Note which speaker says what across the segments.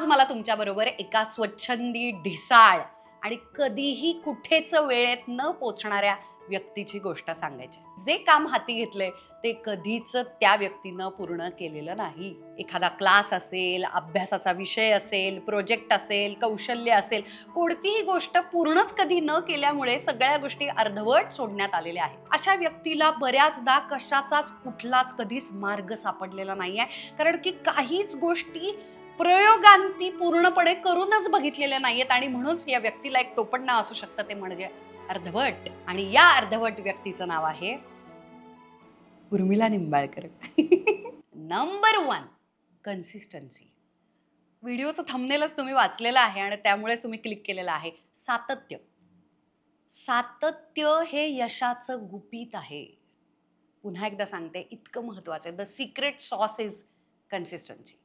Speaker 1: आज मला तुमच्याबरोबर एका स्वच्छंदी, ढिसाळ आणि कधीही कुठेच वेळेत न पोचणाऱ्या व्यक्तीची गोष्ट सांगायची. जे काम हाती घेतलंय ते कधीच त्या व्यक्तीनं पूर्ण केलेलं नाही. एखादा क्लास असेल, अभ्यासाचा विषय असेल, प्रोजेक्ट असेल, कौशल्य असेल, कोणतीही गोष्ट पूर्णच कधी न केल्यामुळे सगळ्या गोष्टी अर्धवट सोडण्यात आलेल्या आहेत. अशा व्यक्तीला बऱ्याचदा कशाचाच कुठलाच कधीच मार्ग सापडलेला नाहीये, कारण की काहीच गोष्टी प्रयोगांती पूर्णपणे करूनच बघितलेल्या नाहीयेत आणि म्हणूनच या व्यक्तीला एक टोपण नाव असू शकतं, ते म्हणजे अर्धवट. आणि या अर्धवट व्यक्तीचं नाव आहे उर्मिला निंबाळकर. Number 1, consistency. व्हिडिओचं थंबनेलच तुम्ही वाचलेलं आहे आणि त्यामुळेच तुम्ही क्लिक केलेलं आहे. सातत्य. सातत्य हे यशाचं गुपित आहे. पुन्हा एकदा सांगते, इतकं महत्वाचं आहे. The secret sauce is consistency.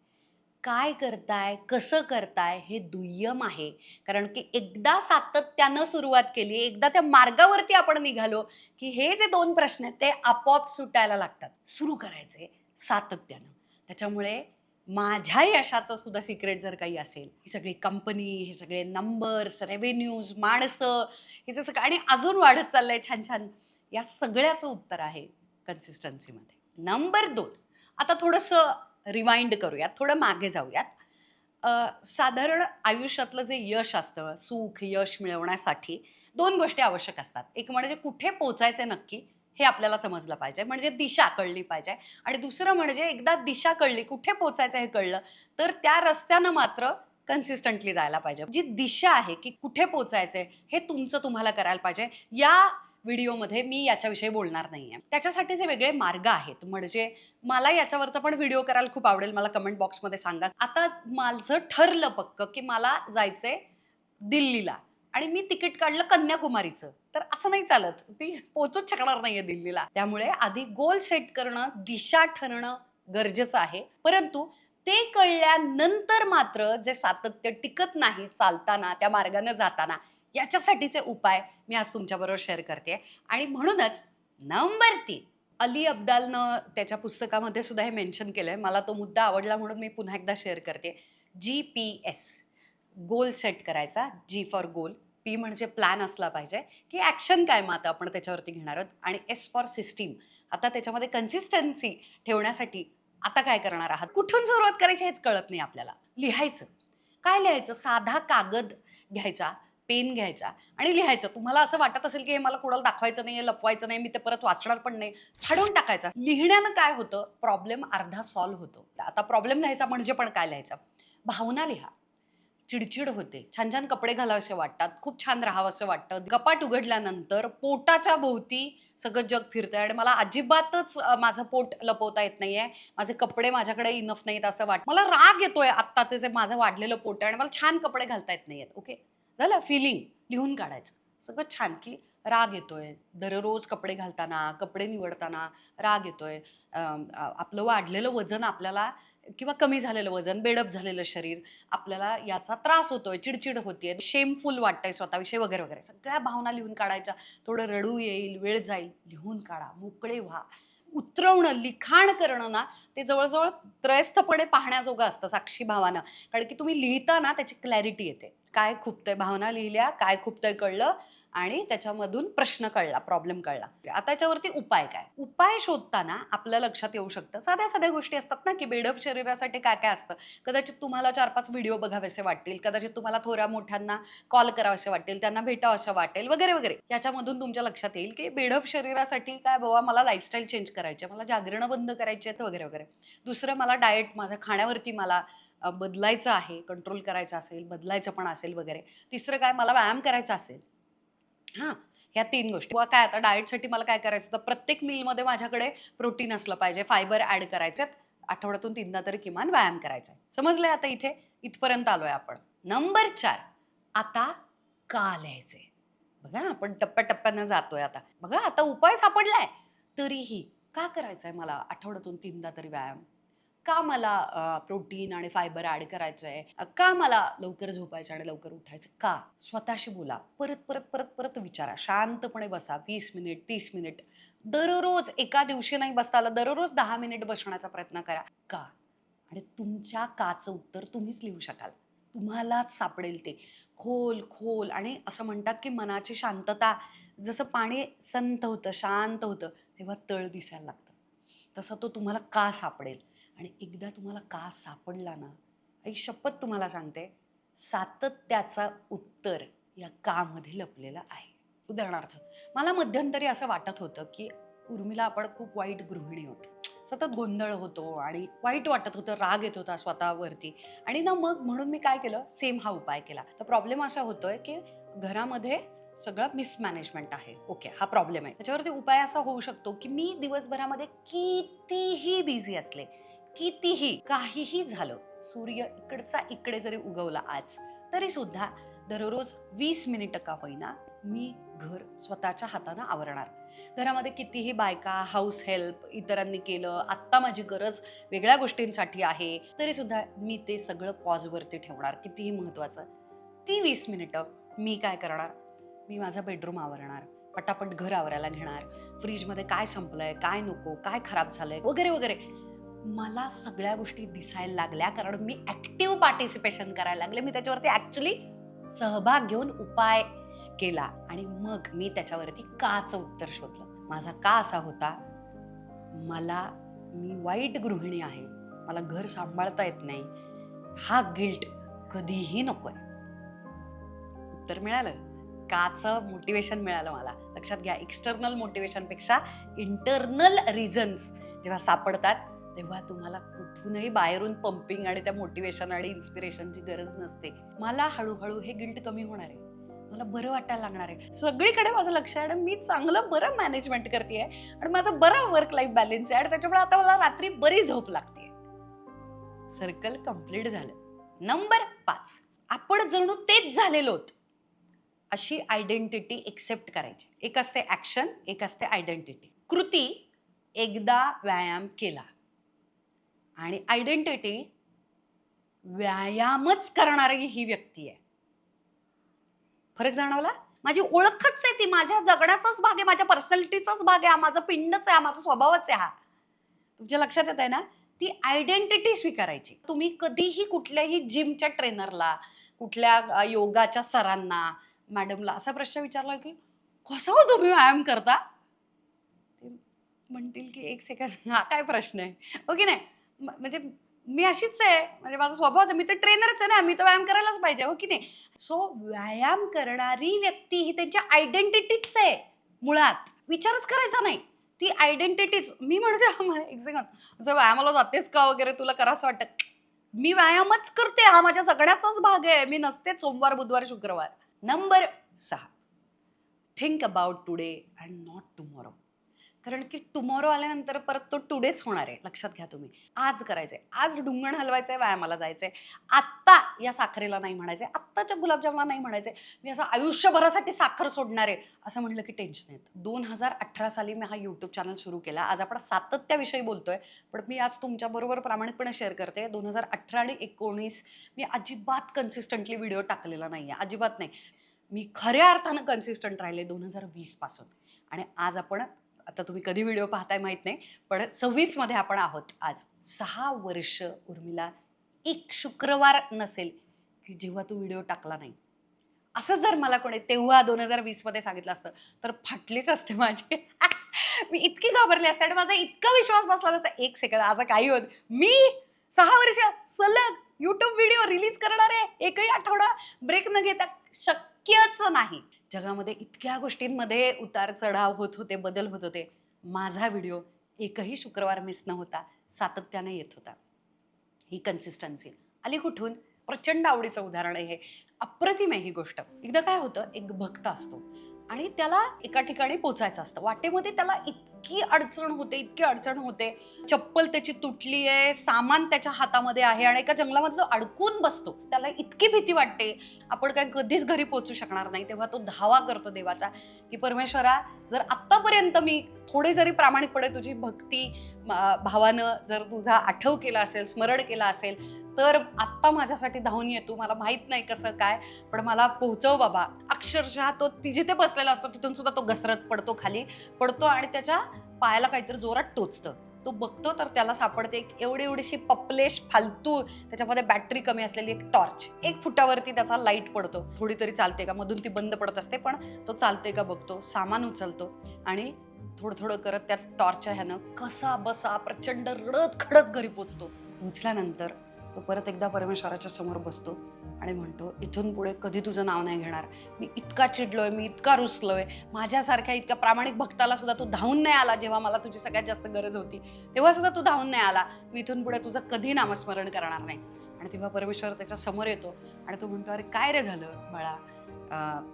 Speaker 1: काय करताय, कसं करताय हे दुय्यम आहे. कारण की एकदा सातत्यानं सुरुवात केली, एकदा त्या मार्गावरती आपण निघालो, की हे जे 2 प्रश्न आहेत ते आपोआप सुटायला लागतात. सुरू करायचे सातत्यानं. त्याच्यामुळे माझ्या यशाचं सुद्धा सिक्रेट जर काही असेल, ही सगळी कंपनी, हे सगळे नंबर्स, रेव्हेन्यूज, माणसं, हे जे सगळं आणि अजून वाढत चाललंय छान-छान, या सगळ्याचं उत्तर आहे कन्सिस्टन्सीमध्ये. नंबर 2, आता थोडंसं रिवाइंड करूयात, थोडं मागे जाऊयात. साधारण आयुष्यातलं जे यश असतं, सुख, यश मिळवण्यासाठी 2 गोष्टी आवश्यक असतात. एक म्हणजे कुठे पोचायचे नक्की हे आपल्याला समजलं पाहिजे, म्हणजे दिशा कळली पाहिजे. आणि दुसरं म्हणजे एकदा दिशा कळली, कुठे पोचायचं हे कळलं, तर त्या रस्त्यानं मात्र कन्सिस्टंटली जायला पाहिजे. जी दिशा आहे, की कुठे पोचायचंय हे तुमचं तुम्हाला करायला पाहिजे. या व्हिडिओमध्ये मी याच्याविषयी बोलणार नाहीये. त्याच्यासाठीचे वेगळे मार्ग आहेत. म्हणजे मला याच्यावरचा पण व्हिडिओ करायला खूप आवडेल. मला कमेंट बॉक्समध्ये सांगा. आता माझं ठरलं पक्क, की मला जायचंय दिल्लीला आणि मी तिकीट काढलं कन्याकुमारीचं. तर असं नाही चालत. मी पोहोचूच शकणार नाहीये दिल्लीला. त्यामुळे आधी गोल सेट करणं, दिशा ठरणं गरजेचं आहे. परंतु ते कळल्यानंतर मात्र जे सातत्य टिकत नाही चालताना, त्या मार्गाने जाताना, याच्यासाठीचे उपाय मी आज तुमच्याबरोबर शेअर करते. आणि म्हणूनच नंबर 3, अली अब्दालनं त्याच्या पुस्तकामध्ये सुद्धा हे मेन्शन केलंय. मला तो मुद्दा आवडला म्हणून मी पुन्हा एकदा शेअर करते. GPS, गोल सेट करायचा. G फॉर गोल, P म्हणजे प्लॅन असला पाहिजे, की ॲक्शन काय मग आता आपण त्याच्यावरती घेणार आहोत. आणि S फॉर सिस्टीम. आता त्याच्यामध्ये कन्सिस्टन्सी ठेवण्यासाठी आता काय करणार आहात? कुठून सुरुवात करायची हेच कळत नाही आपल्याला. लिहायचं. काय लिहायचं? साधा कागद घ्यायचा, पेन घ्यायचा आणि लिहायचं. तुम्हाला असं वाटत असेल, की हे मला कोणाला दाखवायचं नाहीये, लपवायचं नाही, मी ते परत वाचणार पण नाही. फाडून टाकायचा. लिहिण्यानं काय होतं? प्रॉब्लेम अर्धा सॉल्व्ह होतो. आता प्रॉब्लेम लिहायचा म्हणजे पण काय लिहायचं? भावना लिहा. चिडचिड होते, छान-छान कपडे घालावेसे वाटतात, खूप छान राहावंसं वाटतं. कपाट उघडल्यानंतर पोटाच्या भोवती सगळं जग फिरतंय आणि मला अजिबातच माझं पोट लपवता येत नाहीये. माझे कपडे माझ्याकडे इनफ नाहीत असं वाटतं. मला राग येतोय आत्ताचे जे माझं वाढलेलं पोट आहे आणि मला छान कपडे घालता येत नाहीयेत. ओके. झालं फिलिंग लिहून काढायचं. सगळं छान, की राग येतोय. दररोज कपडे घालताना, कपडे निवडताना राग येतोय. आपलं वाढलेलं वजन आपल्याला किंवा कमी झालेलं वजन, बेडप झालेलं शरीर, आपल्याला याचा त्रास होतोय, चिडचिड होतीये, शेमफुल वाटतंय स्वतःविषयी वगैरे, वगैरे. सगळ्या भावना लिहून काढायच्या. थोडं रडू येईल, वेळ जाईल, लिहून काढा, मोकळे व्हा. उतरवणं, लिखाण करणं ना, ते जवळ-जवळ त्रयस्थपणे पाहण्याजोगं असतं साक्षी भावानं. कारण की तुम्ही लिहिता ना त्याची क्लॅरिटी येते. काय खुपतंय, भावना लिहिल्या, काय खुपतंय कळलं आणि त्याच्यामधून प्रश्न कळला, प्रॉब्लेम कळला. आता याच्यावरती उपाय काय? उपाय शोधताना आपल्या लक्षात येऊ शकतं. साध्या-साध्या गोष्टी असतात ना, की बेडप शरीरासाठी काय-काय असतं. कदाचित तुम्हाला 4-5 व्हिडिओ बघावेसे वाटतील, कदाचित तुम्हाला थोऱ्या-मोठ्यांना कॉल करावेसे वाटतील, त्यांना भेटावसं वाटेल वगैरे, वगैरे. याच्यामधून तुमच्या लक्षात येईल, की बेडप शरीरासाठी काय बाबा मला लाईफस्टाईल चेंज करायची आहे, मला जागरणं बंद करायची आहेत वगैरे, वगैरे. दुसरं मला डाएट, माझ्या खाण्यावरती मला बदलायचं आहे, कंट्रोल करायचं असेल, बदलायचं पण असेल वगैरे. तिसरं काय मला व्यायाम करायचा असेल. हां, ह्या 3 गोष्टी. किंवा काय आता डाएटसाठी मला काय करायचं, तर प्रत्येक मीलमध्ये माझ्याकडे प्रोटीन असलं पाहिजे, फायबर ॲड करायचेत. आठवड्यातून 3दा तरी किमान व्यायाम करायचा आहे. समजलंय आता इथे? इथपर्यंत आलोय आपण. नंबर 4, आता का लिहायचंय? बघा आपण टप्प्या-टप्प्यानं जातोय आता. बघा आता उपाय सापडलाय. तरीही का करायचंय मला आठवड्यातून 3दा तरी व्यायाम? का मला प्रोटीन आणि फायबर ॲड करायचंय? का मला लवकर झोपायचं आणि लवकर उठायचं? का? स्वतःशी बोला. परत, परत, परत, परत विचारा. शांतपणे बसा. 20 मिनिट, 30 मिनिट. दररोज एका दिवशी नाही बसता आलं, दररोज 10 मिनिट बसण्याचा प्रयत्न करा. का? आणि तुमच्या काचं उत्तर तुम्हीच लिहू शकाल. तुम्हालाच सापडेल ते खोल खोल. आणि असं म्हणतात की मनाची शांतता, जसं पाणी संत होतं, शांत होतं, तेव्हा तळ दिसायला लागतं. तसं तो तुम्हाला का सापडेल. आणि एकदा तुम्हाला का सापडला ना, आई शपथ तुम्हाला सांगते, सातत्याचा उत्तर या का मध्ये लपलेला आहे. उदाहरणार्थ, मला मध्यंतरी असं वाटत होतं की उर्मिला आपण खूप वाईट गृहिणी आहोत. सतत गोंधळ होतो आणि वाईट वाटत होतं, राग येत होता स्वतःवरती. आणि ना मग म्हणून मी काय केलं, सेम हा उपाय केला. तर प्रॉब्लेम असा होतोय की घरामध्ये सगळं मिसमॅनेजमेंट आहे. ओके, हा प्रॉब्लेम आहे. त्याच्यावरती उपाय असा होऊ शकतो की मी दिवसभरामध्ये कितीही बिझी असले, कितीही काहीही झालं, सूर्य इकडचा इकडे जरी उगवला आज, तरी सुद्धा दररोज 20 मिनिटं का होईना मी घर स्वतःच्या हाताने आवरणार. घरामध्ये कितीही बायका, हाऊस हेल्प इतरांनी केलं, आत्ता माझी गरज वेगळ्या गोष्टींसाठी आहे, तरी सुद्धा मी ते सगळं पॉजवरती ठेवणार. कितीही महत्वाचं, ती 20 मिनिटं मी काय करणार, मी माझा बेडरूम आवरणार, पटापट घर आवरायला घेणार, फ्रीजमध्ये काय संपलंय, काय नको, काय खराब झालंय वगैरे वगैरे. मला सगळ्या गोष्टी दिसायला लागल्या कारण मी ऍक्टिव्ह पार्टिसिपेशन करायला लागले. मी त्याच्यावरती ऍक्च्युली सहभाग घेऊन उपाय केला आणि मग मी त्याच्यावरती काचं उत्तर शोधलं. माझा का असा होता, मी वाईट गृहिणी आहे, मला घर सांभाळता येत नाही, हा गिल्ट कधीही नकोय. उत्तर मिळालं, काचं मोटिवेशन मिळालं मला. लक्षात घ्या, एक्सटर्नल मोटिवेशन पेक्षा इंटरनल रिझन्स जेव्हा सापडतात तेव्हा तुम्हाला कुठूनही बाहेरून पंपिंग आणि त्या मोटिवेशन आणि इन्स्पिरेशनची गरज नसते. मला हळूहळू हे गिल्ट कमी होणार आहे, मला बरं वाटायला लागणार आहे. सगळीकडे माझं लक्ष आहे आणि मी चांगलं बरं मॅनेजमेंट करते आणि माझं बरं वर्क लाईफ बॅलन्स आहे आणि त्याच्यामुळे आता मला रात्री बरी झोप लागते. सर्कल कंप्लीट झालं. नंबर 5, आपण जणू तेच झालेलो आहोत अशी आयडेंटिटी एक्सेप्ट करायची. एक असते ऍक्शन, एक असते आयडेंटिटी. कृती एकदा व्यायाम केला आणि आयडेंटिटी व्यायामच करणारी ही व्यक्ती आहे. फरक जाणवला? माझी ओळखच आहे ती, माझ्या जगण्याचाच भाग आहे, माझ्या पर्सनॅलिटीचाच भाग आहे, हा माझा पिंडच आहे, हा माझा स्वभावच आहे. हा तुमच्या लक्षात येत आहे ना? ती आयडेंटिटी स्वीकारायची. तुम्ही कधीही कुठल्याही जिमच्या ट्रेनरला, कुठल्या योगाच्या सरांना, मॅडमला असा प्रश्न विचारला की कसा हो तुम्ही व्यायाम करता, ते म्हणतील की एक सेकंड, हा काय प्रश्न आहे, हो की नाही? म्हणजे मी अशीच आहे, म्हणजे माझा स्वभावच आहे, मी तर ट्रेनरच आहे ना, मी तर व्यायाम करायलाच पाहिजे, हो की नाही? सो व्यायाम करणारी व्यक्ती ही त्यांच्या आयडेंटिटीच आहे मुळात. विचारच करायचा नाही, ती आयडेंटिटीच. मी म्हणते एक सेकंड, असं व्यायामाला जातेस का वगैरे, तुला करावंसं वाटत, मी व्यायामच करते, हा माझ्या सगळ्याचाच भाग आहे, मी नसते सोमवार, बुधवार, शुक्रवार. Number 6, think about today and not tomorrow. कारण की टुमॉरो आल्यानंतर परत तो टुडेच होणार आहे. लक्षात घ्या तुम्ही. आज करायचंय, आज ढुंगण हलवायचंय, व्यायामाला जायचंय, आत्ता या साखरेला नाही म्हणायचंय, आत्ताच्या गुलाबजामला नाही म्हणायचंय, मी असं आयुष्यभरासाठी साखर सोडणार आहे असं म्हटलं की टेन्शन येतं. 2018 साली मी हा युट्यूब चॅनल सुरू केला. आज आपण सातत्याविषयी बोलतोय, पण मी आज तुमच्याबरोबर प्रामाणिकपणे शेअर करते, 2018 आणि 19 मी अजिबात कन्सिस्टंटली व्हिडिओ टाकलेला नाहीये, अजिबात नाही. मी खऱ्या अर्थानं कन्सिस्टंट राहिले 2020 पासून. आणि आज आपण, आता तुम्ही कधी व्हिडिओ पाहताय माहित नाही, पण 26 मध्ये आपण आहोत आज. 6 वर्ष उर्मिला, एक शुक्रवार नसेल की जेव्हा तू व्हिडिओ टाकला नाही. असं जर मला कोणी तेव्हा 2020 मध्ये सांगितलं असतं तर फाटलीच असते माझी. मी इतकी घाबरली असते आणि माझा इतका विश्वास बसला नसता. एक सेकंद, असं काही होत, मी 6 वर्ष सलग युट्यूब व्हिडिओ रिलीज करणार आहे, एकही आठवडा ब्रेक न घेता, शक्यच नाही. जगामध्ये इतक्या गोष्टींमध्ये उतार चढाव होत होते, बदल होत होते, माझा व्हिडिओ एकही शुक्रवार मिस न होता सातत्याने येत होता. ही कन्सिस्टन्सी आली कुठून? प्रचंड आवडीचं उदाहरण आहे हे. अप्रतिम आहे ही गोष्ट. एकदा काय होतं, एक भक्त असतो आणि त्याला एका ठिकाणी पोचायचं असतं. वाटेमध्ये त्याला इतकी अडचण होते, इतकी अडचण होते, चप्पल त्याची तुटली आहे, सामान त्याच्या हातामध्ये आहे आणि एका जंगलामध्ये तो अडकून बसतो. त्याला इतकी भीती वाटते, आपण काय कधीच घरी पोहोचू शकणार नाही. तेव्हा तो धावा करतो देवाचा की परमेश्वरा, जर आत्तापर्यंत मी थोडे जरी प्रामाणिकपणे तुझी भक्ती भावानं जर तुझा आठव केला असेल, स्मरण केला असेल, तर आत्ता माझ्यासाठी धावून ये तू. मला माहित नाही कसं काय, पण मला पोहोचव बाबा. अक्षरशः तो जिथे बसलेला असतो तिथून सुद्धा तो घसरत पडतो, खाली पडतो आणि त्याच्या पायाला काहीतरी जोरात टोचतं. तो बघतो तर त्याला सापडते एक एवढीशी पपलेश फालतू, त्याच्यामध्ये बॅटरी कमी असलेली एक टॉर्च. 1 फुटावरती त्याचा लाईट पडतो. थोडी तरी चालते का, मधून ती बंद पडत असते, पण तो चालते का बघतो, सामान उचलतो आणि थोडं करत त्या टॉर्चच्या ह्यानं कसा बसा प्रचंड रडत खडत घरी पोचतो. पोचल्यानंतर तो परत एकदा परमेश्वराच्या समोर बसतो आणि म्हणतो, इथून पुढे कधी तुझं नाव नाही घेणार. मी इतका चिडलोय, मी इतका रुसलोय. माझ्यासारख्या इतक्या प्रामाणिक भक्ताला सुद्धा तू धावून नाही आला, जेव्हा मला तुझी सगळ्यात जास्त गरज होती तेव्हा सुद्धा तू धावून नाही आला. मी इथून पुढे तुझं कधी नामस्मरण करणार नाही. आणि तेव्हा परमेश्वर त्याच्या समोर येतो आणि तो म्हणतो, अरे काय रे झालं बाळा?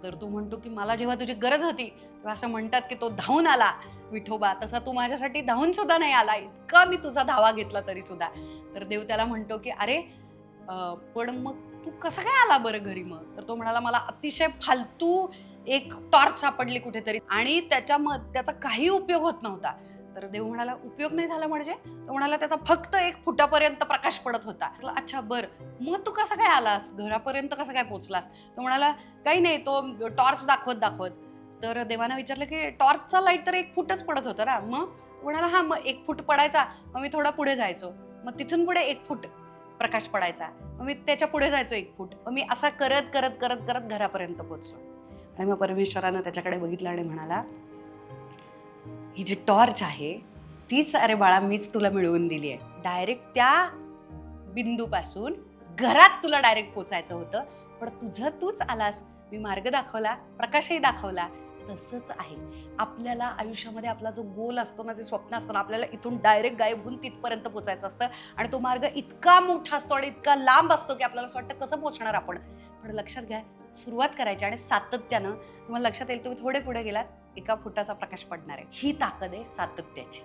Speaker 1: तर तू म्हणतो की मला जेव्हा तुझी गरज होती तेव्हा असं म्हणतात की तो धावून आला विठोबा, तसा तू माझ्यासाठी धावून सुद्धा नाही आला, इतका मी तुझा धावा घेतला तरी सुद्धा. तर देव त्याला म्हणतो की अरे पण मग तू कसं काय आला बरं घरी मग? तर तो म्हणाला, मला अतिशय फालतू एक टॉर्च सापडली कुठेतरी आणि त्याचा काही उपयोग होत नव्हता. तर देव म्हणाला, उपयोग नाही झाला म्हणजे? तो म्हणाला, त्याचा फक्त 1 फुटापर्यंत प्रकाश पडत होता. अच्छा बरं, मग तू कसं काय आलास घरापर्यंत, कसं काय पोहोचलास? तो म्हणाला, काही नाही, तो टॉर्च दाखवत. तर देवानं विचारलं की टॉर्चचा लाईट तर 1 फुटच पडत होता ना, मग? तो म्हणाला, हा मग 1 फूट पडायचा, मग मी थोडा पुढे जायचो, मग तिथून पुढे 1 फूट प्रकाश पडायचा, मग मी त्याच्या पुढे जायचो 1 फूट, मग मी असा करत घरापर्यंत पोहोचलो. आणि मग परमेश्वरानं त्याच्याकडे बघितलं आणि म्हणाला, ही जी टॉर्च आहे तीच अरे बाळा मीच तुला मिळवून दिली आहे. डायरेक्ट त्या बिंदूपासून घरात तुला डायरेक्ट पोचायचं होतं, पण तुझं तूच आलास. मी मार्ग दाखवला, प्रकाशही दाखवला. तसंच आहे आपल्याला आयुष्यामध्ये. आपला जो गोल असतो ना, जे स्वप्न असतं ना, आपल्याला इथून डायरेक्ट गायब होऊन तिथपर्यंत पोचायचं असतं आणि तो मार्ग इतका मोठा असतो आणि इतका लांब असतो की आपल्याला असं वाटतं कसं पोहोचणार आपण. पण लक्षात घ्या, सुरुवात करायची आणि सातत्यानं तुम्हाला लक्षात येईल, तुम्ही थोडे पुढे गेलात 1 फुटाचा प्रकाश पडणार आहे. ही ताकद आहे सातत्याची.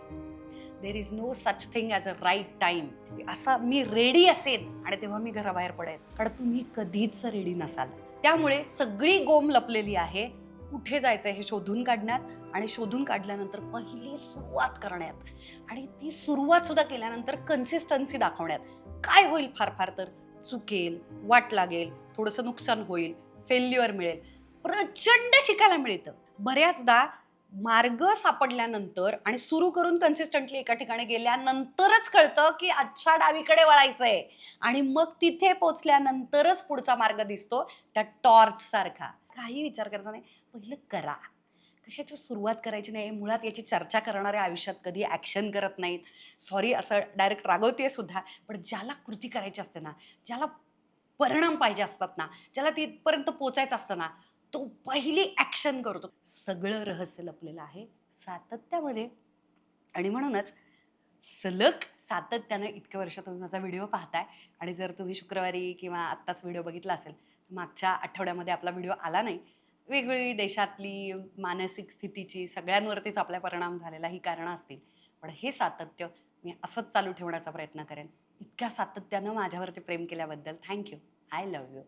Speaker 1: There is no such thing as a right time. असा मी रेडी असेन आणि तेव्हा मी घराबाहेर पडेन, कारण तुम्ही कधीच रेडी नसाल. त्यामुळे सगळी गोम लपलेली आहे कुठे जायचंय हे शोधून काढण्यात, आणि शोधून काढल्यानंतर पहिली सुरुवात करण्यात, आणि ती सुरुवात सुद्धा केल्यानंतर कन्सिस्टन्सी दाखवण्यात. काय होईल, फार तर चुकेल, वाट लागेल, थोडंसं नुकसान होईल, फेल्युअर मिळेल, प्रचंड शिकायला मिळतं. बऱ्याचदा मार्ग सापडल्यानंतर आणि सुरू करून कन्सिस्टंटली एका ठिकाणी गेल्यानंतरच कळतं की अच्छा डावीकडे वळायचंय, आणि मग तिथे पोचल्यानंतरच पुढचा मार्ग दिसतो त्या टॉर्च सारखा. काही विचार करायचा नाही, पहिलं करा. कशाची सुरुवात करायची नाही. मुळात याची चर्चा करणारे आयुष्यात कधी ॲक्शन करत नाहीत. सॉरी असं डायरेक्ट रागवते सुद्धा, पण ज्याला कृती करायची असते ना, ज्याला परिणाम पाहिजे असतात ना, ज्याला तिथपर्यंत पोचायचं असतं ना, तो पहिली ॲक्शन करतो. सगळं रहस्य लपलेलं आहे सातत्यामध्ये. आणि म्हणूनच सलग सातत्यानं इतक्या वर्ष तुम्ही माझा व्हिडिओ पाहताय, आणि जर तुम्ही शुक्रवारी किंवा आत्ताच व्हिडिओ बघितला असेल, तर मागच्या आठवड्यामध्ये आपला व्हिडिओ आला नाही. वेगवेगळी देशातली मानसिक स्थितीची सगळ्यांवरतीच आपला परिणाम झालेला ही कारणं असतील. पण हे सातत्य मी असंच चालू ठेवण्याचा प्रयत्न करेन. इतक्या सातत्यानं माझ्यावरती प्रेम केल्याबद्दल thank you. I love you.